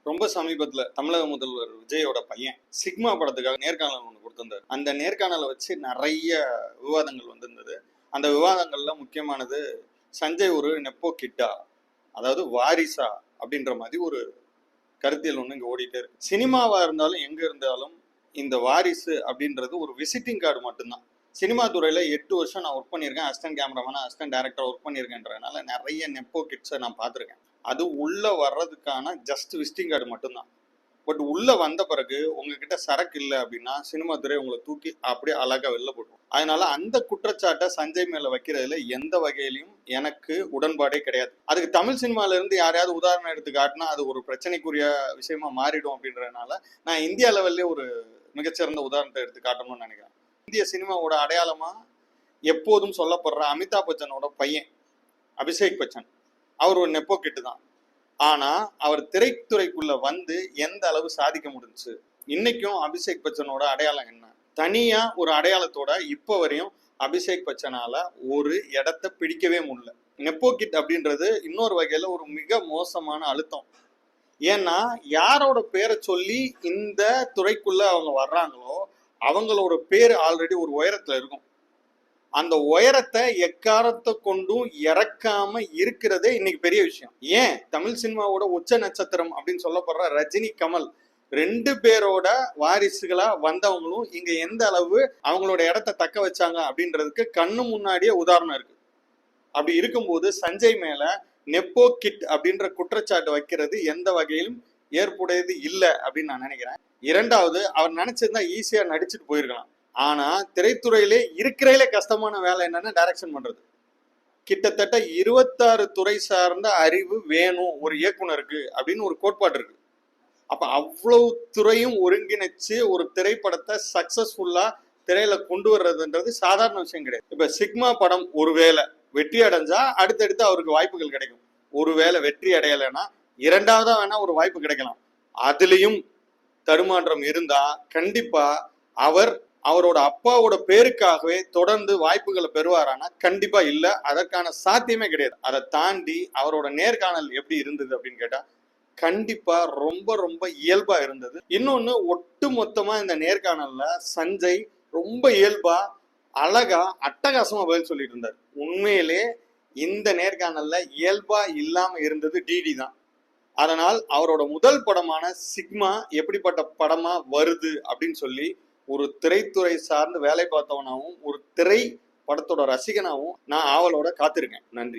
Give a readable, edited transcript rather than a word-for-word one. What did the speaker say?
ரொம்ப சமீபத்துல தமிழக முதல்வர் விஜயோட பையன் சிக்மா படத்துக்காக நேர்காணல் ஒன்று கொடுத்திருந்தாரு. அந்த நேர்காணலை வச்சு நிறைய விவாதங்கள் வந்திருந்தது. அந்த விவாதங்கள்ல முக்கியமானது சஞ்சய் ஒரு நெப்போ கிட்டா, அதாவது வாரிசா அப்படின்ற மாதிரி ஒரு கருத்தியல் ஒன்று இங்க ஓடிட்டே இருக்கு. சினிமாவா இருந்தாலும் எங்க இருந்தாலும் இந்த வாரிசு அப்படின்றது ஒரு விசிட்டிங் கார்டு மட்டும்தான். சினிமா துறையில 8 வருஷம் நான் ஒர்க் பண்ணியிருக்கேன். அசிஸ்டன்ட் கேமராமேனா, அசிஸ்டன்ட் டைரக்டர் ஒர்க் பண்ணியிருக்கேன்றதுனால நிறைய நெப்போ கிட்ஸை நான் பார்த்துருக்கேன். அது உள்ள வர்றதுக்கான ஜஸ்ட் விசிட்டிங் கார்டு மட்டும்தான். பட் உள்ள வந்த பிறகு உங்ககிட்ட சரக்கு இல்லை அப்படின்னா சினிமா துறை உங்களை தூக்கி அப்படியே அழகா வெளில போட்டுரும். அதனால அந்த குற்றச்சாட்டை சஞ்சய் மேல வைக்கிறதுல எந்த வகையிலையும் எனக்கு உடன்பாடே கிடையாது. அதுக்கு தமிழ் சினிமால இருந்து யாரையாவது உதாரணம் எடுத்து காட்டினா அது ஒரு பிரச்சனைக்குரிய விஷயமா மாறிடும் அப்படின்றதுனால நான் இந்தியா லெவல்லே ஒரு மிகச்சிறந்த உதாரணத்தை எடுத்து காட்டணும்னு நினைக்கிறேன். இந்திய சினிமாவோட அடையாளமா எப்போதும் சொல்லப்படுற அமிதாப் பச்சனோட பையன் அபிஷேக் பச்சன், அவர் ஒரு நெப்போ கிட்டு தான். ஆனா அவர் திரைத்துறைக்குள்ள வந்து எந்த அளவு சாதிக்க முடிஞ்சுச்சு? இன்னைக்கும் அபிஷேக் பச்சனோட அடையாளம் என்ன? தனியா ஒரு அடையாளத்தோட இப்ப வரையும் அபிஷேக் பச்சனால ஒரு இடத்த பிடிக்கவே முடியல. நெப்போ கிட் அப்படின்றது இன்னொரு வகையில ஒரு மிக மோசமான அழுத்தம். ஏன்னா யாரோட பேரை சொல்லி இந்த துறைக்குள்ள அவங்க வர்றாங்களோ அவங்களோட பேர் ஆல்ரெடி ஒரு உயரத்துல இருக்கும். அந்த உயரத்தை எக்காரத்தை கொண்டும் இறக்காம இருக்கிறதே இன்னைக்கு பெரிய விஷயம். ஏன் தமிழ் சினிமாவோட உச்ச நட்சத்திரம் அப்படின்னு சொல்லப்படுற ரஜினி, கமல் 2 பேரோட வாரிசுகளா வந்தவங்களும் இங்க எந்த அளவு அவங்களோட இடத்த தக்க வச்சாங்க அப்படின்றதுக்கு கண்ணு முன்னாடியே உதாரணம் இருக்கு. அப்படி இருக்கும்போது சஞ்சய் மேல நெப்போ கிட் அப்படின்ற குற்றச்சாட்டு வைக்கிறது எந்த வகையிலும் ஏற்புடையது இல்லை அப்படின்னு நான் நினைக்கிறேன். இரண்டாவது, அவர் நினைச்சிருந்தா ஈஸியா நடிச்சுட்டு போயிருக்கலாம். ஆனா திரைத்துறையிலே இருக்கிறதுலே கஷ்டமான வேலை என்னன்னா டைரக்ஷன் பண்றது. கிட்டத்தட்ட 26 துறை சார்ந்த அறிவு வேணும் ஒரு இயக்குனருக்கு அப்படின்னு ஒரு கோட்பாடு இருக்கு. அப்ப அவ்வளவு துறையும் ஒருங்கிணைச்சு ஒரு திரைப்படத்தை சக்சஸ்ஃபுல்லா திரையில கொண்டு வர்றதுன்றது சாதாரண விஷயம் கிடையாது. இப்ப சிக்மா படம் ஒருவேளை வெற்றி அடைஞ்சா அடுத்தடுத்து அவருக்கு வாய்ப்புகள் கிடைக்கும். ஒருவேளை வெற்றி அடையலைன்னா இரண்டாவதா வேணா ஒரு வாய்ப்பு கிடைக்கலாம். அதுலயும் தடுமாற்றம் இருந்தா கண்டிப்பா அவரோட அப்பாவோட பேருக்காகவே தொடர்ந்து வாய்ப்புகளை பெறுவாரானா கண்டிப்பா இல்ல. அதற்கான சாத்தியமே கிடையாது. அதை தாண்டி அவரோட நேர்காணல் எப்படி இருந்தது அப்படின்னு கேட்டா கண்டிப்பா ரொம்ப ரொம்ப இயல்பா இருந்தது. இன்னொன்னு, ஒட்டு மொத்தமா இந்த நேர்காணல்ல சஞ்சய் ரொம்ப இயல்பா அழகா அட்டகாசமா பதில் சொல்லிட்டு இருந்தார். உண்மையிலே இந்த நேர்காணல்ல இயல்பா இல்லாம இருந்தது டிடி தான். அதனால் அவரோட முதல் படமான சிக்மா எப்படிப்பட்ட படமா வருது அப்படின்னு சொல்லி ஒரு திரைத்துறை சார்ந்து வேலை பார்த்தவனாவும் ஒரு திரை படத்தோட ரசிகனாவும் நான் ஆவலோட காத்திருக்கேன். நன்றி.